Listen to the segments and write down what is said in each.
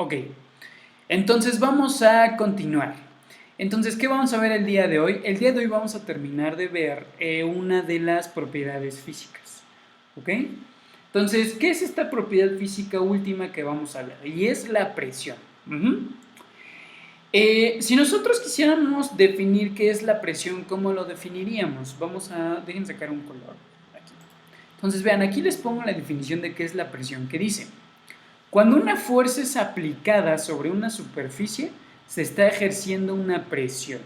Ok, entonces vamos a continuar. Entonces, ¿qué vamos a ver el día de hoy? El día de hoy vamos a terminar de ver una de las propiedades físicas. ¿Ok? Entonces, ¿qué es esta propiedad física última que vamos a ver? Y es la presión. Si nosotros quisiéramos definir qué es la presión, ¿cómo lo definiríamos? Dejen sacar un color aquí. Entonces, vean, aquí les pongo la definición de qué es la presión, que dice: cuando una fuerza es aplicada sobre una superficie, se está ejerciendo una presión.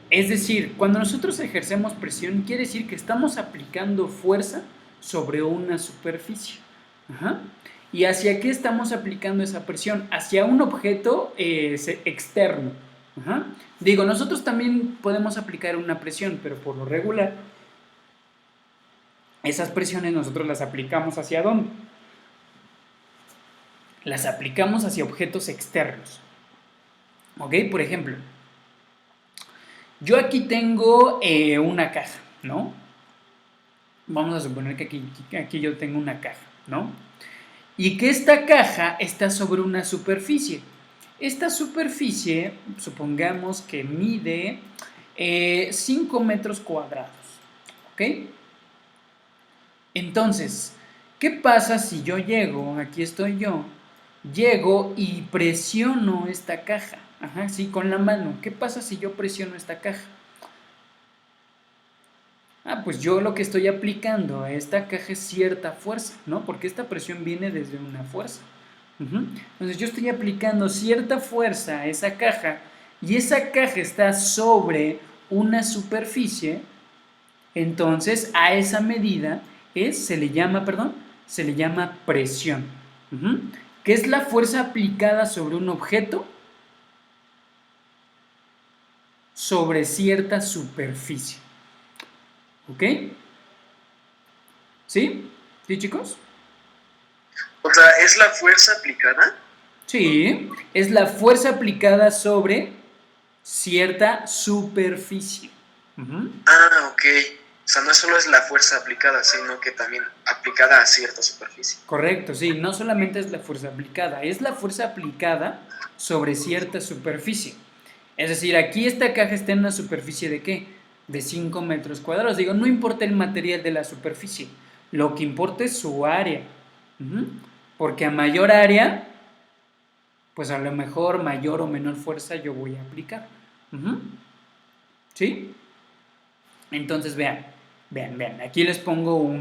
Es decir, cuando nosotros ejercemos presión, quiere decir que estamos aplicando fuerza sobre una superficie. Ajá. ¿Y hacia qué estamos aplicando esa presión? Hacia un objeto externo. Ajá. Digo, nosotros también podemos aplicar una presión, pero por lo regular, esas presiones nosotros las aplicamos ¿hacia dónde? Las aplicamos hacia objetos externos. ¿Ok? Por ejemplo, yo aquí tengo una caja, ¿no? Vamos a suponer que aquí yo tengo una caja, ¿no? Y que esta caja está sobre una superficie. Esta superficie, supongamos que mide 5 metros cuadrados, ¿ok? Entonces, ¿qué pasa si yo aquí estoy yo, llego y presiono esta caja? Ajá, sí, con la mano. ¿Qué pasa si yo presiono esta caja? Pues yo lo que estoy aplicando a esta caja es cierta fuerza, ¿no? Porque esta presión viene desde una fuerza. Entonces yo estoy aplicando cierta fuerza a esa caja y esa caja está sobre una superficie, entonces a esa medida se le llama presión. ¿Qué es la fuerza aplicada sobre un objeto? Sobre cierta superficie. ¿Ok? ¿Sí? ¿Sí, chicos? O sea, ¿es la fuerza aplicada? Sí, es la fuerza aplicada sobre cierta superficie. Ah, ok. O sea, no solo es la fuerza aplicada, sino que también aplicada a cierta superficie. Correcto, sí, no solamente es la fuerza aplicada, es la fuerza aplicada sobre cierta superficie. Es decir, aquí esta caja está en una superficie ¿de qué? De 5 metros cuadrados. Digo, no importa el material de la superficie, lo que importa es su área. Porque a mayor área, pues a lo mejor mayor o menor fuerza yo voy a aplicar. ¿Sí? Entonces vean, aquí les pongo ¿cómo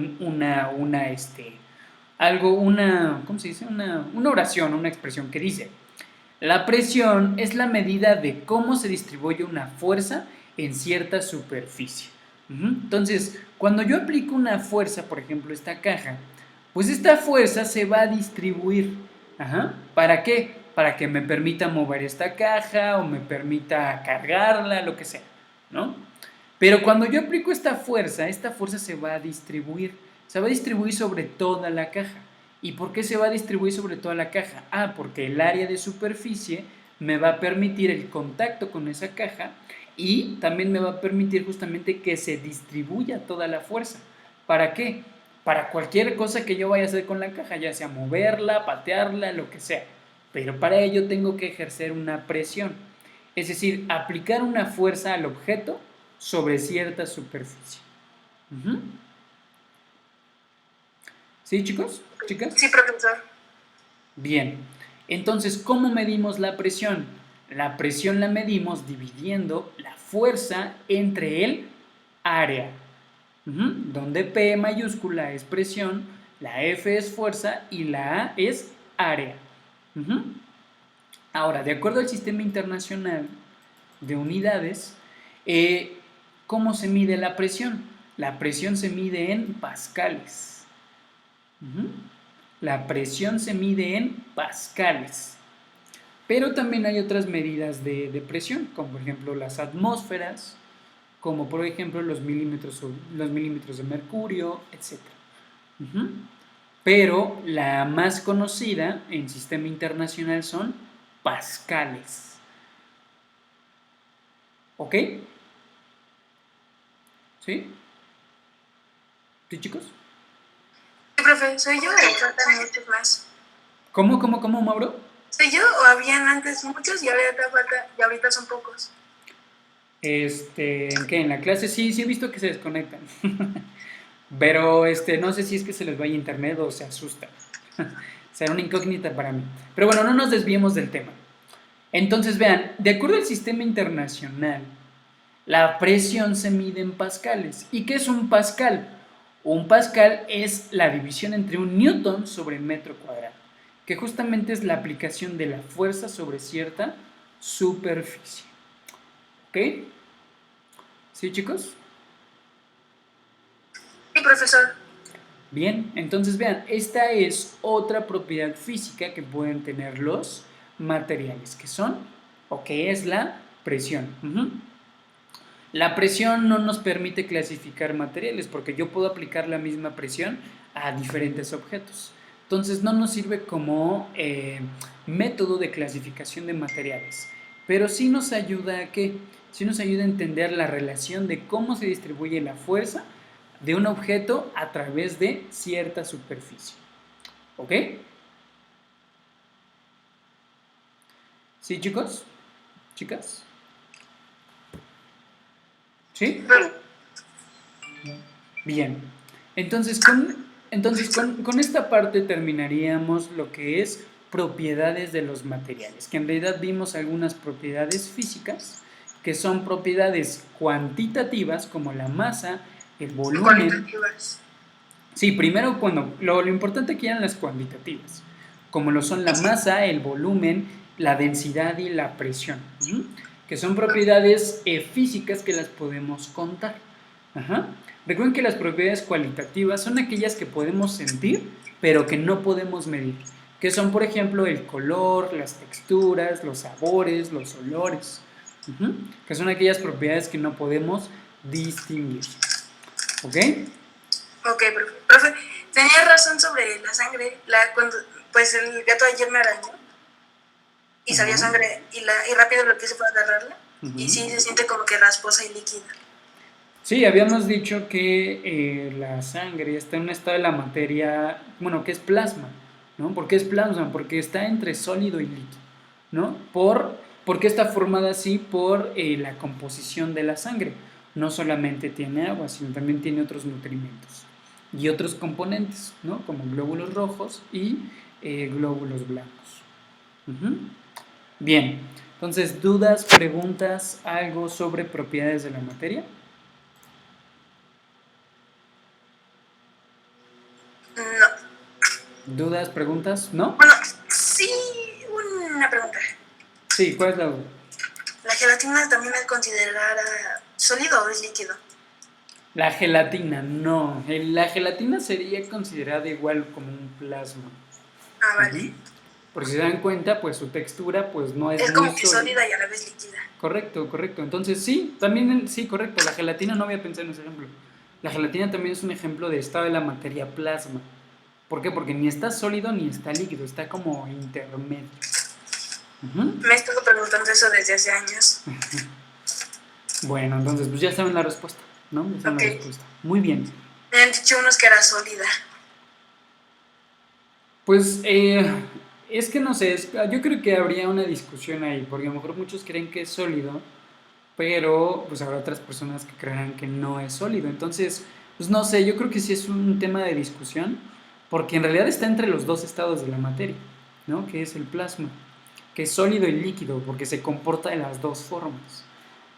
se dice? Una oración, una expresión que dice: la presión es la medida de cómo se distribuye una fuerza en cierta superficie. Entonces, cuando yo aplico una fuerza, por ejemplo, esta caja, pues esta fuerza se va a distribuir. Ajá. ¿Para qué? Para que me permita mover esta caja o me permita cargarla, lo que sea, ¿no? Pero cuando yo aplico esta fuerza se va a distribuir. Se va a distribuir sobre toda la caja. ¿Y por qué se va a distribuir sobre toda la caja? Porque el área de superficie me va a permitir el contacto con esa caja y también me va a permitir justamente que se distribuya toda la fuerza. ¿Para qué? Para cualquier cosa que yo vaya a hacer con la caja, ya sea moverla, patearla, lo que sea. Pero para ello tengo que ejercer una presión. Es decir, aplicar una fuerza al objeto sobre cierta superficie. ¿Sí, chicos? ¿Chicas? Sí, profesor. Bien. Entonces, ¿cómo medimos la presión? La presión la medimos dividiendo la fuerza entre el área. Donde P mayúscula es presión, la F es fuerza y la A es área. Ahora, de acuerdo al Sistema Internacional de Unidades, ¿cómo se mide la presión? La presión se mide en pascales. La presión se mide en pascales. Pero también hay otras medidas de presión, como por ejemplo las atmósferas, como por ejemplo los milímetros de mercurio, etc. Pero la más conocida en sistema internacional son pascales. ¿Ok? ¿Sí? ¿Sí, chicos? Sí, profe, soy yo y faltan muchos más. ¿Cómo, Mauro? ¿Soy yo o habían antes muchos y ahorita son pocos? ¿En qué? ¿En la clase? Sí, sí he visto que se desconectan. Pero no sé si es que se les vaya internet o se asustan. Será una incógnita para mí. Pero bueno, no nos desviemos del tema. Entonces, vean, de acuerdo al sistema internacional, la presión se mide en pascales. ¿Y qué es un pascal? Un pascal es la división entre un newton sobre metro cuadrado, que justamente es la aplicación de la fuerza sobre cierta superficie. ¿Ok? ¿Sí, chicos? Sí, profesor. Bien, entonces vean, esta es otra propiedad física que pueden tener los materiales, que son, o que es la presión. La presión no nos permite clasificar materiales porque yo puedo aplicar la misma presión a diferentes objetos. Entonces no nos sirve como método de clasificación de materiales, pero sí nos ayuda a qué? Sí nos ayuda a entender la relación de cómo se distribuye la fuerza de un objeto a través de cierta superficie. ¿Ok? ¿Sí, chicos? ¿Chicas? ¿Sí? Bien. Con esta parte terminaríamos lo que es propiedades de los materiales, que en realidad vimos algunas propiedades físicas, que son propiedades cuantitativas como la masa, el volumen. Cualitativas. Sí, primero cuando lo importante aquí eran las cuantitativas, como lo son la masa, el volumen, la densidad y la presión, que son propiedades físicas que las podemos contar. Ajá. Recuerden que las propiedades cualitativas son aquellas que podemos sentir, pero que no podemos medir, que son, por ejemplo, el color, las texturas, los sabores, los olores, que son aquellas propiedades que no podemos distinguir. ¿Ok? Ok, profe, tenía razón sobre la sangre. Cuando, pues el gato ayer me arañó y salió sangre y rápido lo que hice fue agarrarla y sí se siente como que rasposa y líquida. Sí, habíamos dicho que la sangre está en un estado de la materia, bueno, que es plasma, ¿no? ¿Por qué es plasma? Porque está entre sólido y líquido, ¿no? Porque está formada así por la composición de la sangre. No solamente tiene agua, sino también tiene otros nutrimentos y otros componentes, ¿no? Como glóbulos rojos y glóbulos blancos. Bien, entonces, ¿dudas, preguntas, algo sobre propiedades de la materia? No. ¿Dudas, preguntas? ¿No? Bueno, sí, una pregunta. Sí, ¿cuál es la duda? ¿La gelatina también es considerada sólido o es líquido? La gelatina, no. La gelatina sería considerada igual como un plasma. Ah, vale. Porque si se dan cuenta, pues su textura pues no es Es muy como que sólida y a la vez líquida. Correcto, correcto. Entonces sí, también sí, correcto. La gelatina no había pensado en ese ejemplo. La gelatina también es un ejemplo de estado de la materia plasma. ¿Por qué? Porque ni está sólido ni está líquido, está como intermedio. Me he estado preguntando eso desde hace años. Bueno, entonces pues ya saben la respuesta, ¿no? Ya saben la respuesta. Muy bien. Me han dicho unos que era sólida. Pues es que no sé, yo creo que habría una discusión ahí, porque a lo mejor muchos creen que es sólido, pero pues habrá otras personas que creerán que no es sólido. Entonces, pues no sé, yo creo que sí es un tema de discusión, porque en realidad está entre los dos estados de la materia, ¿no? Que es el plasma, que es sólido y líquido, porque se comporta de las dos formas.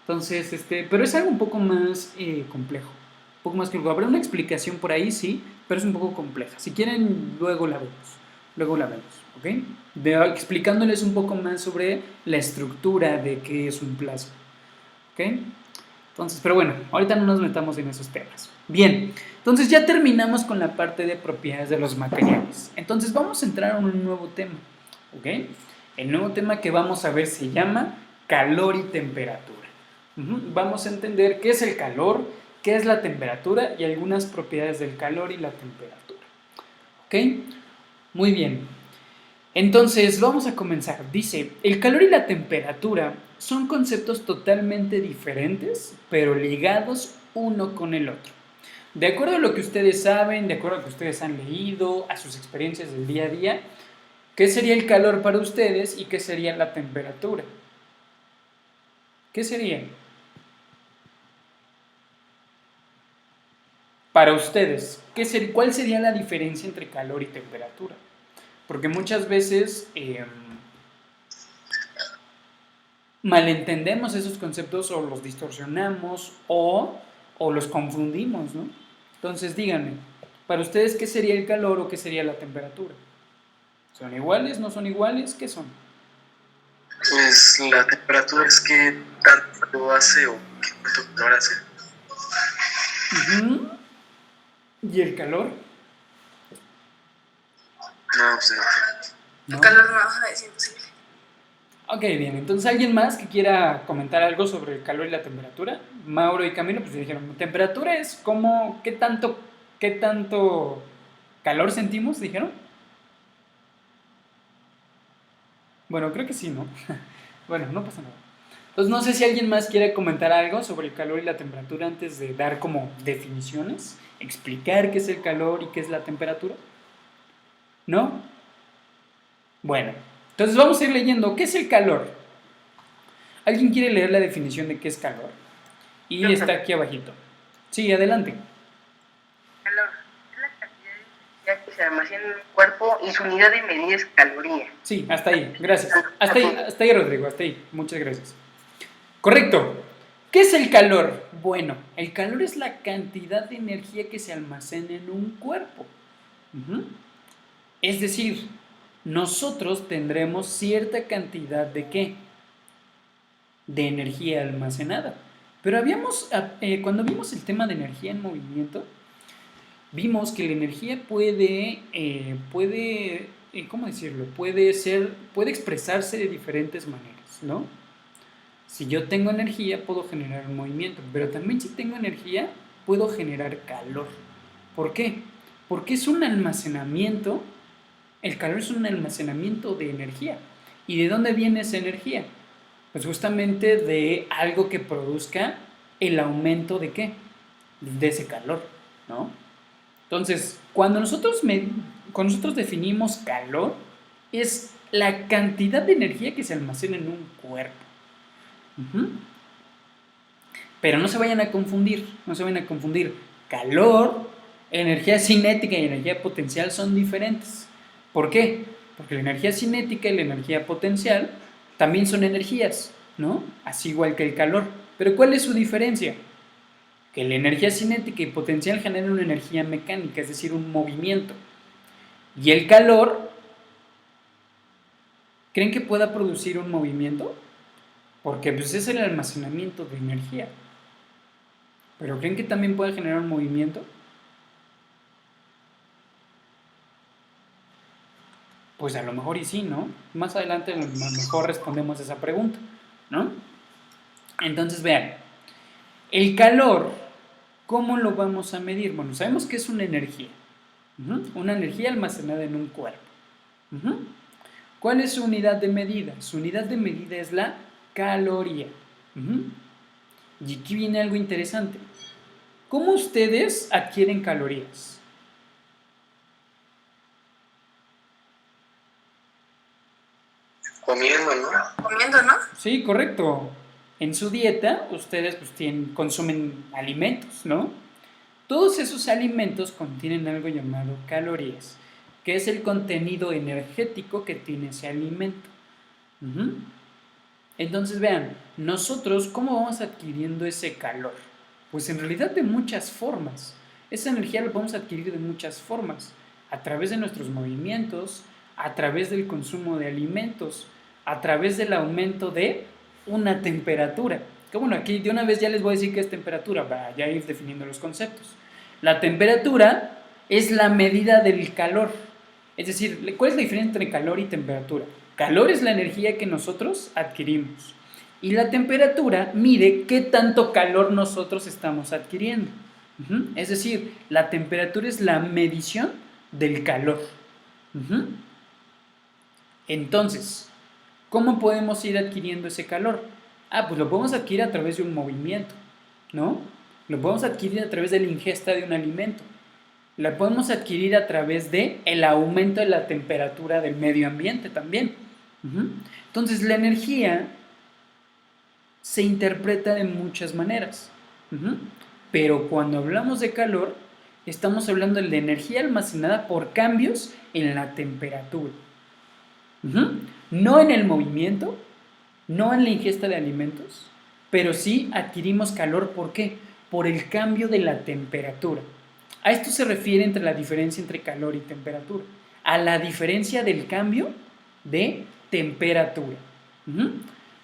Entonces, pero es algo un poco más complejo, un poco más complejo. Habrá una explicación por ahí, sí, pero es un poco compleja. Si quieren, luego la vemos, ¿ok? Explicándoles un poco más sobre la estructura de qué es un plasma, ¿ok? Entonces, pero bueno, ahorita no nos metamos en esos temas. Bien, entonces ya terminamos con la parte de propiedades de los materiales. Entonces vamos a entrar a un nuevo tema, ¿ok? El nuevo tema que vamos a ver se llama calor y temperatura. Vamos a entender qué es el calor, qué es la temperatura y algunas propiedades del calor y la temperatura. ¿Ok? Muy bien. Entonces, vamos a comenzar. Dice, el calor y la temperatura son conceptos totalmente diferentes, pero ligados uno con el otro. De acuerdo a lo que ustedes saben, de acuerdo a lo que ustedes han leído, a sus experiencias del día a día, ¿Qué sería el calor para ustedes y qué sería la temperatura? ¿Qué sería? Para ustedes, ¿cuál sería la diferencia entre calor y temperatura? Porque muchas veces malentendemos esos conceptos o los distorsionamos o los confundimos, ¿no? Entonces díganme, para ustedes, ¿qué sería el calor o qué sería la temperatura? ¿Son iguales? ¿No son iguales? ¿Qué son? Pues la temperatura es que tanto frío hace o qué tanto calor hace. Uh-huh. ¿Y el calor? No, pues no. El calor no, es imposible. Ok, bien. Entonces, ¿alguien más que quiera comentar algo sobre el calor y la temperatura? Mauro y Camilo, pues dijeron, temperatura es como, qué tanto calor sentimos, dijeron. Bueno, creo que sí, ¿no? Bueno, no pasa nada. Entonces, no sé si alguien más quiere comentar algo sobre el calor y la temperatura antes de dar como definiciones, explicar qué es el calor y qué es la temperatura. ¿No? Bueno, entonces vamos a ir leyendo. ¿Qué es el calor? ¿Alguien quiere leer la definición de qué es calor? Y está aquí abajito. Sí, adelante. Calor es la cantidad de energía que se almacena en un cuerpo y su unidad de medida es caloría. Sí, hasta ahí, gracias. Hasta ahí, Rodrigo, hasta ahí. Muchas gracias. Correcto. ¿Qué es el calor? Bueno, el calor es la cantidad de energía que se almacena en un cuerpo. Uh-huh. Es decir, nosotros tendremos cierta cantidad de ¿qué? De energía almacenada. Pero cuando vimos el tema de energía en movimiento, vimos que la energía puede ¿cómo decirlo? Puede expresarse de diferentes maneras, ¿no? Si yo tengo energía, puedo generar un movimiento, pero también si tengo energía, puedo generar calor. ¿Por qué? Porque es un almacenamiento, el calor es un almacenamiento de energía. ¿Y de dónde viene esa energía? Pues justamente de algo que produzca el aumento de ¿qué? De ese calor, ¿no? Entonces, cuando nosotros definimos calor, es la cantidad de energía que se almacena en un cuerpo. Uh-huh. Pero no se vayan a confundir. Calor, energía cinética y energía potencial son diferentes. ¿Por qué? Porque la energía cinética y la energía potencial también son energías, ¿no? Así igual que el calor. Pero ¿cuál es su diferencia? Que la energía cinética y potencial generan una energía mecánica, es decir, un movimiento. Y el calor, ¿creen que pueda producir un movimiento? Porque pues, es el almacenamiento de energía. ¿Pero creen que también puede generar un movimiento? Pues a lo mejor y sí, ¿no? Más adelante a lo mejor respondemos a esa pregunta, ¿no? Entonces vean, el calor, ¿cómo lo vamos a medir? Bueno, sabemos que es una energía, una energía almacenada en un cuerpo. ¿Cuál es su unidad de medida? Su unidad de medida es la caloría. Y aquí viene algo interesante. ¿Cómo ustedes adquieren calorías? Comiendo, ¿no? Comiendo, ¿no? Sí, correcto. En su dieta, ustedes pues, consumen alimentos, ¿no? Todos esos alimentos contienen algo llamado calorías, que es el contenido energético que tiene ese alimento. Entonces vean, nosotros, ¿cómo vamos adquiriendo ese calor? Pues en realidad de muchas formas. Esa energía la podemos adquirir de muchas formas. A través de nuestros movimientos, a través del consumo de alimentos, a través del aumento de una temperatura. Que bueno, aquí de una vez ya les voy a decir qué es temperatura, para ya ir definiendo los conceptos. La temperatura es la medida del calor. Es decir, ¿cuál es la diferencia entre calor y temperatura? Calor es la energía que nosotros adquirimos. Y la temperatura mide qué tanto calor nosotros estamos adquiriendo. Es decir, la temperatura es la medición del calor. Entonces, ¿cómo podemos ir adquiriendo ese calor? Pues lo podemos adquirir a través de un movimiento, ¿no? Lo podemos adquirir a través de la ingesta de un alimento. La podemos adquirir a través de el aumento de la temperatura del medio ambiente también. Entonces, la energía se interpreta de muchas maneras. Pero cuando hablamos de calor, estamos hablando de la energía almacenada por cambios en la temperatura. No en el movimiento, no en la ingesta de alimentos, pero sí adquirimos calor. ¿Por qué? Por el cambio de la temperatura. A esto se refiere entre la diferencia entre calor y temperatura. A la diferencia del cambio de temperatura.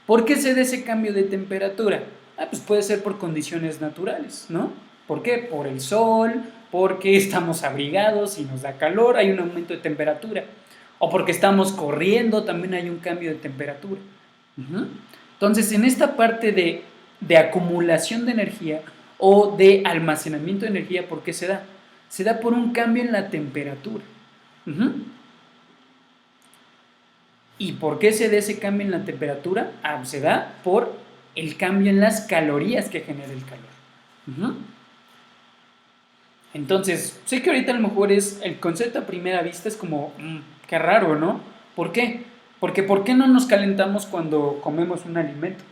¿Por qué se da ese cambio de temperatura? Pues puede ser por condiciones naturales, ¿no? ¿Por qué? Por el sol, porque estamos abrigados y nos da calor, hay un aumento de temperatura. O porque estamos corriendo, también hay un cambio de temperatura. Entonces, en esta parte de acumulación de energía o de almacenamiento de energía, ¿por qué se da? Se da por un cambio en la temperatura. ¿Y por qué se da ese cambio en la temperatura? Se da por el cambio en las calorías que genera el calor. Entonces, sé que ahorita a lo mejor el concepto a primera vista es como, qué raro, ¿no? ¿Por qué? Porque ¿por qué no nos calentamos cuando comemos un alimento?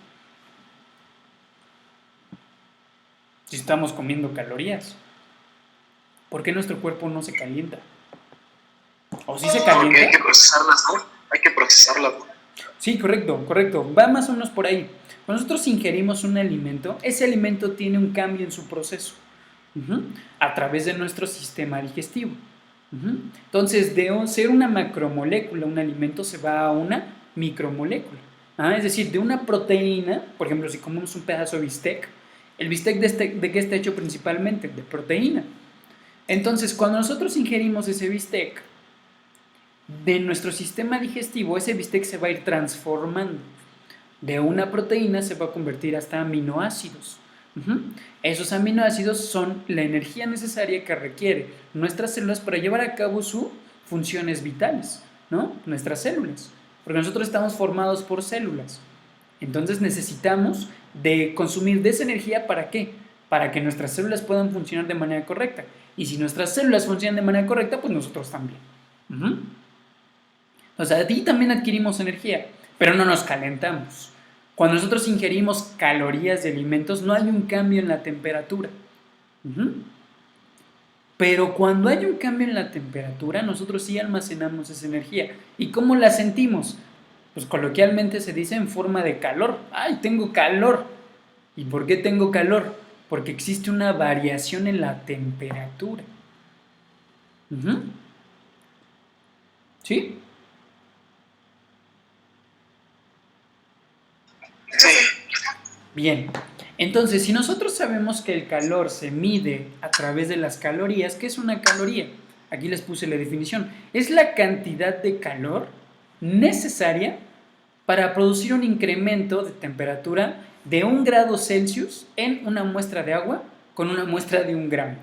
Si estamos comiendo calorías. ¿Por qué nuestro cuerpo no se calienta? ¿O sí se calienta? Porque hay que procesarlas, ¿no? Hay que procesarlas, ¿no? Sí, correcto. Va más o menos por ahí. Cuando nosotros ingerimos un alimento, ese alimento tiene un cambio en su proceso a través de nuestro sistema digestivo. Entonces, de ser una macromolécula, un alimento se va a una micromolécula. Es decir, de una proteína, por ejemplo, si comemos un pedazo de bistec, el bistec ¿de qué está hecho principalmente? De proteína. Entonces, cuando nosotros ingerimos ese bistec, de nuestro sistema digestivo, ese bistec se va a ir transformando. De una proteína se va a convertir hasta aminoácidos. Esos aminoácidos son la energía necesaria que requiere nuestras células para llevar a cabo sus funciones vitales, ¿no? Nuestras células. Porque nosotros estamos formados por células. Entonces necesitamos de consumir de esa energía, ¿para qué? Para que nuestras células puedan funcionar de manera correcta. Y si nuestras células funcionan de manera correcta, pues nosotros también. O sea, de ti también adquirimos energía, pero no nos calentamos. Cuando nosotros ingerimos calorías de alimentos, no hay un cambio en la temperatura. Pero cuando hay un cambio en la temperatura, nosotros sí almacenamos esa energía. ¿Y cómo la sentimos? Pues coloquialmente se dice en forma de calor. ¡Ay, tengo calor! ¿Y por qué tengo calor? Porque existe una variación en la temperatura. ¿Sí? Sí. Bien, entonces si nosotros sabemos que el calor se mide a través de las calorías, ¿qué es una caloría? Aquí les puse la definición. Es la cantidad de calor necesaria para producir un incremento de temperatura de 1 grado Celsius en una muestra de agua con una muestra de 1 gramo.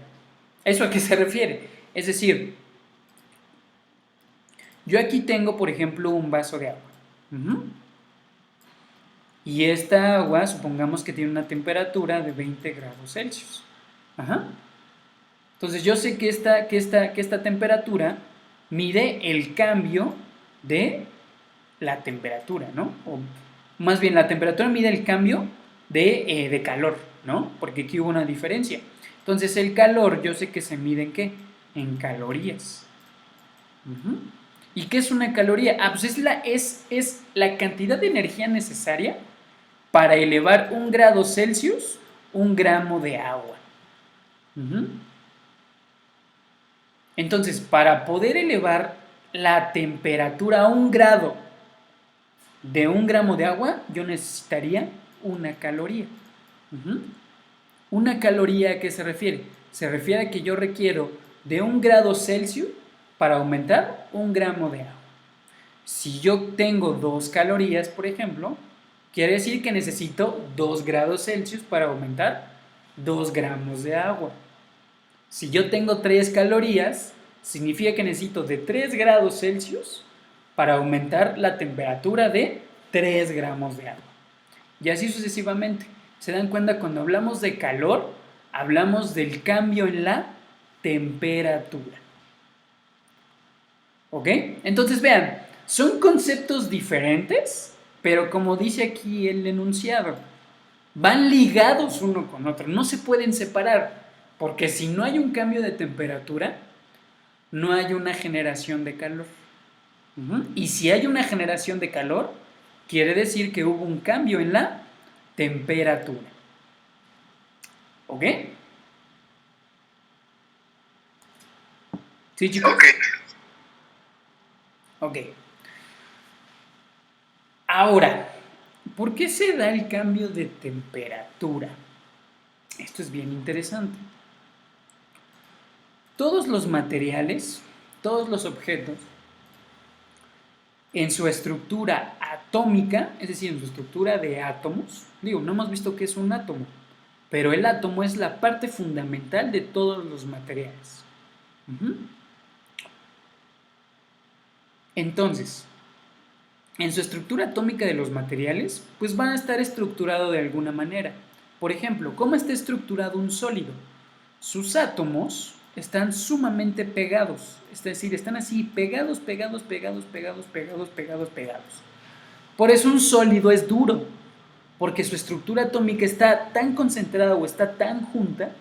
¿Eso a qué se refiere? Es decir, yo aquí tengo, por ejemplo, un vaso de agua. Y esta agua, supongamos que tiene una temperatura de 20 grados Celsius. Entonces yo sé que esta temperatura mide el cambio de la temperatura, ¿no? O más bien, la temperatura mide el cambio de calor, ¿no? Porque aquí hubo una diferencia. Entonces el calor yo sé que se mide ¿en qué? En calorías. ¿Y qué es una caloría? Pues es la cantidad de energía necesaria para elevar 1 grado Celsius 1 gramo de agua. Entonces, para poder elevar la temperatura a 1 grado de 1 gramo de agua, yo necesitaría una caloría. ¿Una caloría a qué se refiere? Se refiere a que yo requiero de 1 grado Celsius para aumentar 1 gramo de agua. Si yo tengo 2 calorías, por ejemplo, quiere decir que necesito 2 grados Celsius para aumentar 2 gramos de agua. Si yo tengo 3 calorías, significa que necesito de 3 grados Celsius para aumentar la temperatura de 3 gramos de agua. Y así sucesivamente. ¿Se dan cuenta? Cuando hablamos de calor, hablamos del cambio en la temperatura. ¿Ok? Entonces vean, son conceptos diferentes, pero como dice aquí el enunciado, van ligados uno con otro, no se pueden separar, porque si no hay un cambio de temperatura, no hay una generación de calor. Y si hay una generación de calor, quiere decir que hubo un cambio en la temperatura. ¿Ok? ¿Sí, chicos? Ok. Ok. Ahora, ¿por qué se da el cambio de temperatura? Esto es bien interesante. Todos los materiales, todos los objetos, en su estructura atómica, es decir, en su estructura de átomos, digo, no hemos visto qué es un átomo, pero el átomo es la parte fundamental de todos los materiales. Entonces, en su estructura atómica de los materiales, pues van a estar estructurados de alguna manera. Por ejemplo, ¿cómo está estructurado un sólido? Sus átomos están sumamente pegados, es decir, están así pegados. Por eso un sólido es duro, porque su estructura atómica está tan concentrada o está tan junta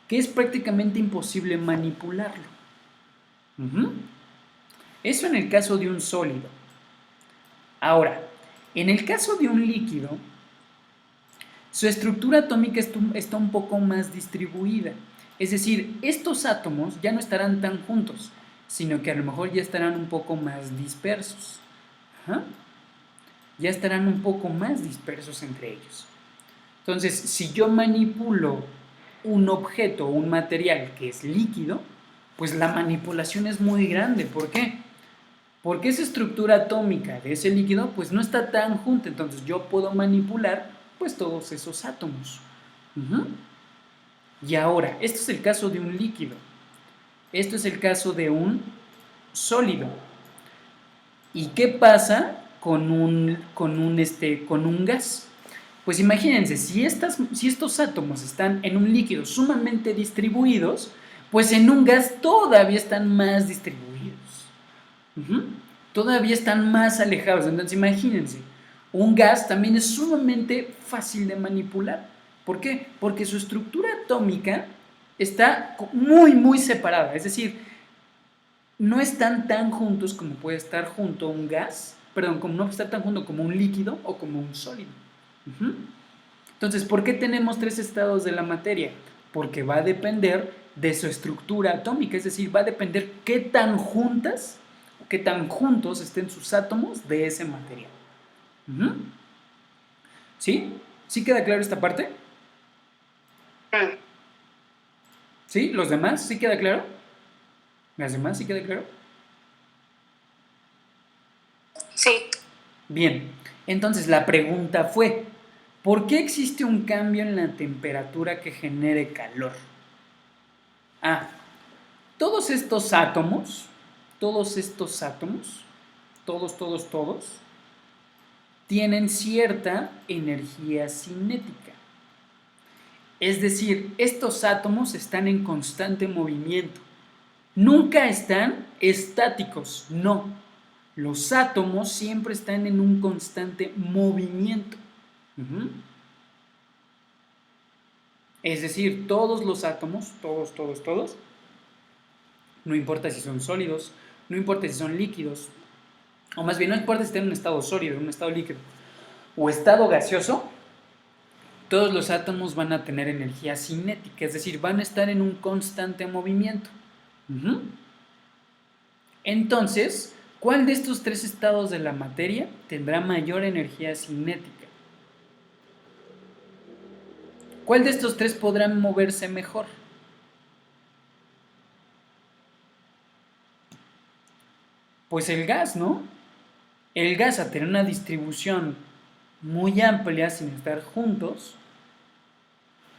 que es prácticamente imposible manipularlo. Eso en el caso de un sólido. Ahora, en el caso de un líquido, su estructura atómica está un poco más distribuida. Es decir, estos átomos ya no estarán tan juntos, sino que a lo mejor ya estarán un poco más dispersos. Ya estarán un poco más dispersos entre ellos. Entonces, si yo manipulo un objeto o un material que es líquido, pues la manipulación es muy grande. ¿Por qué? Porque esa estructura atómica de ese líquido pues no está tan junta, entonces yo puedo manipular pues todos esos átomos. Y ahora, esto es el caso de un líquido. Esto es el caso de un sólido. ¿Y qué pasa con un gas? Pues imagínense, si estos átomos están en un líquido sumamente distribuidos, pues en un gas todavía están más distribuidos. Todavía están más alejados. Entonces imagínense, un gas también es sumamente fácil de manipular. ¿Por qué? Porque su estructura atómica está muy separada. Es decir, no están tan juntos como puede estar junto un gas, perdón, como no está tan junto como un líquido o como un sólido. Entonces, ¿por qué tenemos tres estados de la materia? Porque va a depender de su estructura atómica, es decir, va a depender qué tan juntas, qué tan juntos estén sus átomos de ese material. ¿Sí? ¿Sí queda claro esta parte? ¿Sí? ¿Los demás? ¿Sí queda claro? ¿Las demás? ¿Sí queda claro? Sí. Bien, entonces la pregunta fue, ¿por qué existe un cambio en la temperatura que genere calor? Todos estos átomos, todos, tienen cierta energía cinética. Es decir, estos átomos están en constante movimiento. Nunca están estáticos, no. Los átomos siempre están en un constante movimiento. Es decir, todos los átomos, todos, no importa si son sólidos, no importa si son líquidos, o más bien no importa si están en un estado sólido, en un estado líquido o estado gaseoso, todos los átomos van a tener energía cinética, es decir, van a estar en un constante movimiento. Entonces, ¿cuál de estos tres estados de la materia tendrá mayor energía cinética? ¿Cuál de estos tres podrán moverse mejor? Pues el gas, ¿no? El gas, a tener una distribución muy amplia sin estar juntos,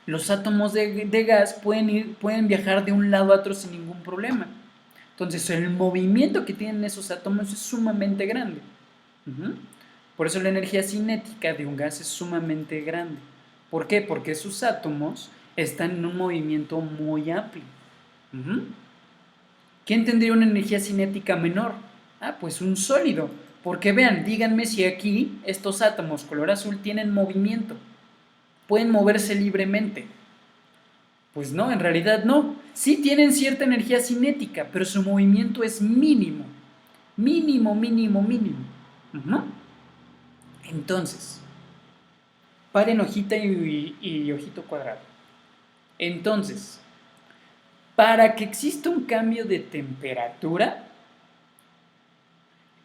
los átomos de gas pueden viajar de un lado a otro sin ningún problema. Entonces el movimiento que tienen esos átomos es sumamente grande. Por eso la energía cinética de un gas es sumamente grande. ¿Por qué? Porque sus átomos están en un movimiento muy amplio. Ujú. ¿Quién tendría una energía cinética menor? Ah, pues un sólido. Porque vean, díganme si aquí estos átomos color azul tienen movimiento. Pueden moverse libremente. Pues no, en realidad no. Sí tienen cierta energía cinética, pero su movimiento es mínimo. Mínimo, mínimo, mínimo. Ujú. Entonces, paren hojita y ojito cuadrado. Entonces, para que exista un cambio de temperatura,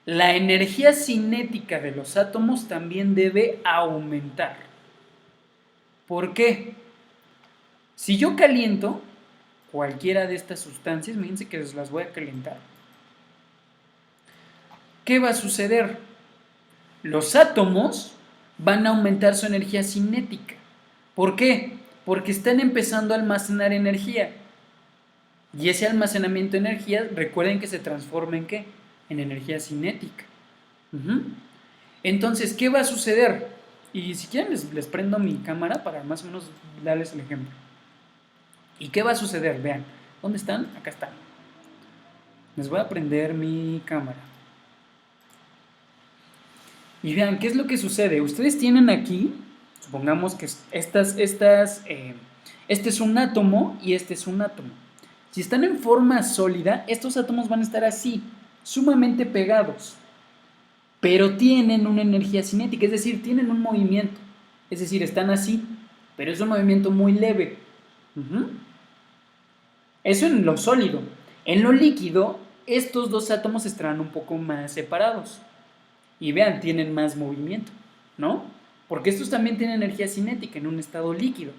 la energía cinética de los átomos también debe aumentar. ¿Por qué? Si yo caliento cualquiera de estas sustancias, imagínense que las voy a calentar, ¿qué va a suceder? Los átomos van a aumentar su energía cinética. ¿Por qué? Porque están empezando a almacenar energía. Y ese almacenamiento de energía, recuerden que se transforma ¿en qué? En energía cinética. Uh-huh. Entonces, ¿qué va a suceder? Y si quieren les prendo mi cámara para más o menos darles el ejemplo. ¿Y qué va a suceder? Vean, ¿dónde están? Acá están. Les voy a prender mi cámara. Y vean, ¿qué es lo que sucede? Ustedes tienen aquí, supongamos que este es un átomo y este es un átomo. Si están en forma sólida, estos átomos van a estar así, sumamente pegados, pero tienen una energía cinética, es decir, tienen un movimiento. Es decir, están así, pero es un movimiento muy leve. Uh-huh. Eso en lo sólido. En lo líquido, estos dos átomos estarán un poco más separados. Y vean, tienen más movimiento, ¿no? Porque estos también tienen energía cinética en un estado líquido.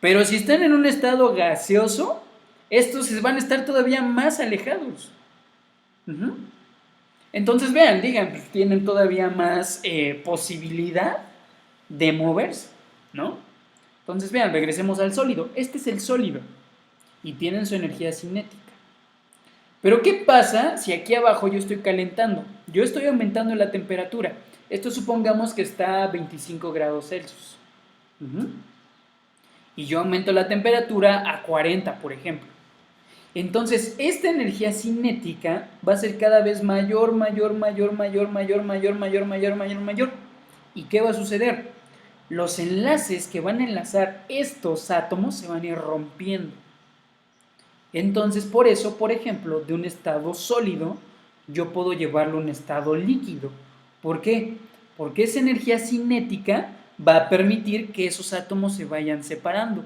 Pero si están en un estado gaseoso, estos van a estar todavía más alejados. Uh-huh. Entonces, vean, digan, tienen todavía más posibilidad de moverse, ¿no? Entonces, vean, regresemos al sólido. Este es el sólido y tienen su energía cinética. Pero, ¿qué pasa si aquí abajo yo estoy calentando? Yo estoy aumentando la temperatura. Esto supongamos que está a 25 grados Celsius. Uh-huh. Y yo aumento la temperatura a 40, por ejemplo. Entonces, esta energía cinética va a ser cada vez mayor, mayor, mayor, mayor, mayor, mayor, mayor, mayor, mayor, mayor. ¿Y qué va a suceder? Los enlaces que van a enlazar estos átomos se van a ir rompiendo. Entonces, por eso, por ejemplo, de un estado sólido, yo puedo llevarlo a un estado líquido. ¿Por qué? Porque esa energía cinética va a permitir que esos átomos se vayan separando.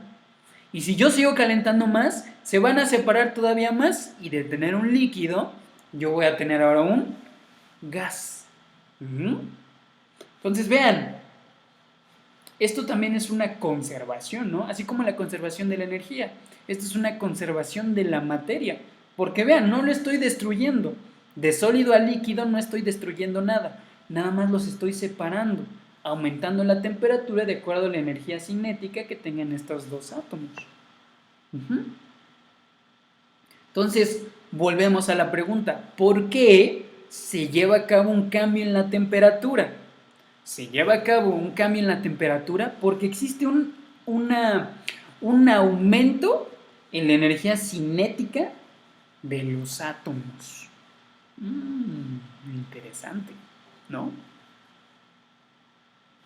Y si yo sigo calentando más, se van a separar todavía más y de tener un líquido, yo voy a tener ahora un gas. ¿Mm? Entonces vean, esto también es una conservación, ¿no? Así como la conservación de la energía. Esto es una conservación de la materia. Porque vean, no lo estoy destruyendo. De sólido a líquido no estoy destruyendo nada. Nada más los estoy separando, aumentando la temperatura de acuerdo a la energía cinética que tengan estos dos átomos. Uh-huh. Entonces, volvemos a la pregunta, ¿por qué se lleva a cabo un cambio en la temperatura? Se lleva a cabo un cambio en la temperatura porque existe un aumento en la energía cinética de los átomos. Interesante, ¿no?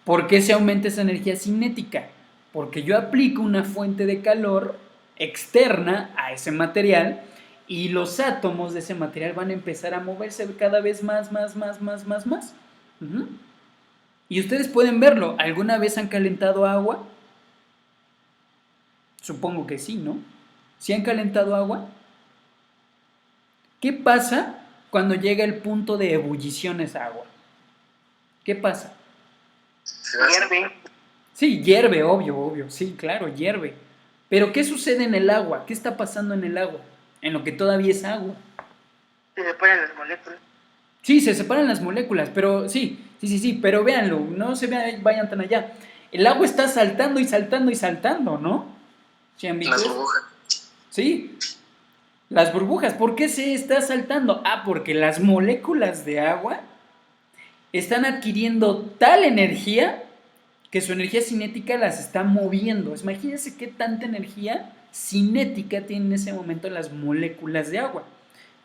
¿Por qué se aumenta esa energía cinética? Porque yo aplico una fuente de calor externa a ese material y los átomos de ese material van a empezar a moverse cada vez más. Uh-huh. Y ustedes pueden verlo. ¿Alguna vez han calentado agua? Supongo que sí, ¿no? ¿Sí han calentado agua? ¿Qué pasa cuando llega el punto de ebullición esa agua? ¿Qué pasa? Hierve. Sí, hierve, obvio, sí, claro, hierve. Pero ¿qué sucede en el agua? ¿Qué está pasando en el agua? En lo que todavía es agua. Se separan las moléculas. Sí, se separan las moléculas, pero sí, pero véanlo, no se vayan tan allá. El agua está saltando y saltando y saltando, ¿no? ¿Sí han visto? Las burbujas. Sí, las burbujas. ¿Por qué se está saltando? Ah, porque las moléculas de agua están adquiriendo tal energía que su energía cinética las está moviendo. Imagínense qué tanta energía cinética tiene en ese momento las moléculas de agua.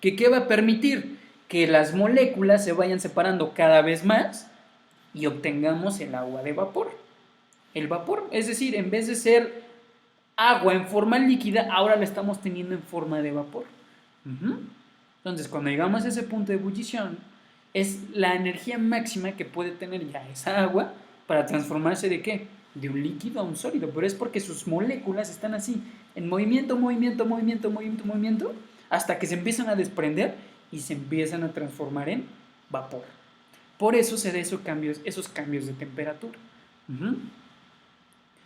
¿Qué va a permitir? Que las moléculas se vayan separando cada vez más y obtengamos el agua de vapor. El vapor, es decir, en vez de ser agua en forma líquida, ahora la estamos teniendo en forma de vapor. Entonces, cuando llegamos a ese punto de ebullición, es la energía máxima que puede tener ya esa agua para transformarse ¿de qué? De un líquido a un sólido, pero es porque sus moléculas están así, en movimiento, hasta que se empiezan a desprender y se empiezan a transformar en vapor. Por eso se da esos cambios de temperatura.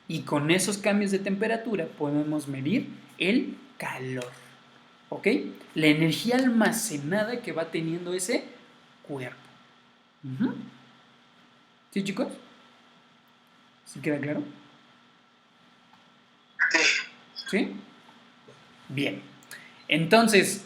Y con esos cambios de temperatura podemos medir el calor. ¿Ok? La energía almacenada que va teniendo ese cuerpo. ¿Sí, chicos? ¿Sí queda claro? Sí. ¿Sí? Bien. Entonces,